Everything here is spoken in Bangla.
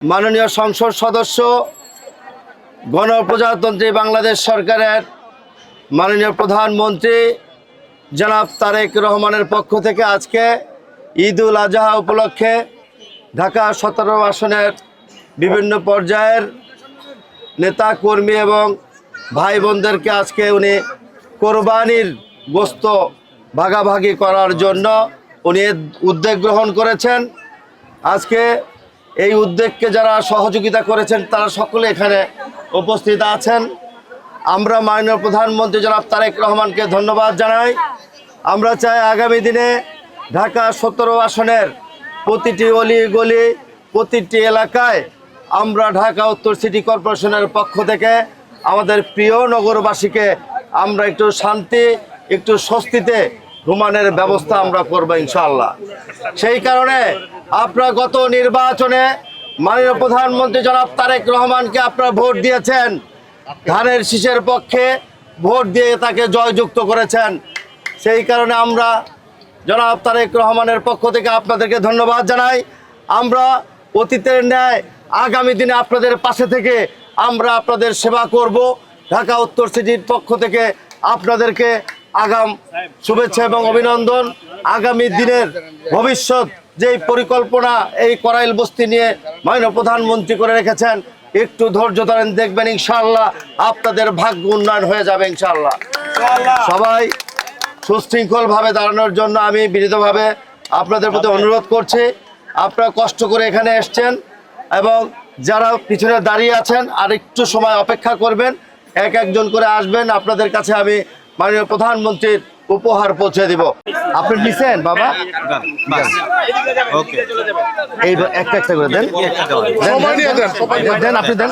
মাননীয় সংসদ সদস্য গণপ্রজাতন্ত্রী বাংলাদেশ সরকারের মাননীয় প্রধানমন্ত্রী জনাব তারেক রহমানের পক্ষ থেকে আজকে ঈদুল আজহা উপলক্ষে ঢাকা 17 আসনের বিভিন্ন পর্যায়ের নেতা কর্মী এবং ভাই বোনদেরকে আজকে উনি কোরবানির গোশত ভাগাভাগি করার জন্য উনি উদ্যোগ গ্রহণ করেছেন। আজকে এই উদ্যোগকে যারা সহযোগিতা করেছেন তারা সকলে এখানে উপস্থিত আছেন। আমরা মাননীয় প্রধানমন্ত্রী জনাব তারেক রহমানকে ধন্যবাদ জানাই। আমরা চাই আগামী দিনে ঢাকা 17 আসনের প্রতিটি অলি গলি প্রতিটি এলাকায় আমরা ঢাকা উত্তর সিটি কর্পোরেশনের পক্ষ থেকে আমাদের প্রিয় নগরবাসীকে আমরা একটু শান্তি একটু স্বস্তিতে ঘুমানোর ব্যবস্থা আমরা করব ইনশাআল্লাহ। সেই কারণে আপনারা গত নির্বাচনে মাননীয় প্রধানমন্ত্রী জনাব তারেক রহমানকে আপনারা ভোট দিয়েছেন, ধানের শীষের পক্ষে ভোট দিয়ে তাকে জয়যুক্ত করেছেন। সেই কারণে আমরা জনাব তারেক রহমানের পক্ষ থেকে আপনাদেরকে ধন্যবাদ জানাই। আমরা অতীতের ন্যায় আগামী দিনে আপনাদের পাশে থেকে আমরা আপনাদের সেবা করব। ঢাকা উত্তর সিটির পক্ষ থেকে আপনাদেরকে আগাম শুভেচ্ছা এবং অভিনন্দন। আগামী দিনের ভবিষ্যৎ যেই পরিকল্পনা এই করাইল বস্তি নিয়ে মাননীয় প্রধানমন্ত্রী করে রেখেছেন, একটু ধৈর্য ধরেন, দেখবেন ইনশাআল্লাহ আপনাদের ভাগ্য উন্নয়ন হয়ে যাবে ইনশাআল্লাহ। সবাই সুশৃঙ্খলভাবে দাঁড়ানোর জন্য আমি বিনীতভাবে আপনাদের প্রতি অনুরোধ করছি। আপনারা কষ্ট করে এখানে এসছেন এবং যারা পিছনে দাঁড়িয়ে আছেন আর একটু সময় অপেক্ষা করবেন, এক একজন করে আসবেন। আপনাদের কাছে আমি মাননীয় প্রধানমন্ত্রীর উপহার পৌঁছে দিব। আপনি নিছেন বাবা, এই একটা একটা করে দেন, দেন আপনি দেন।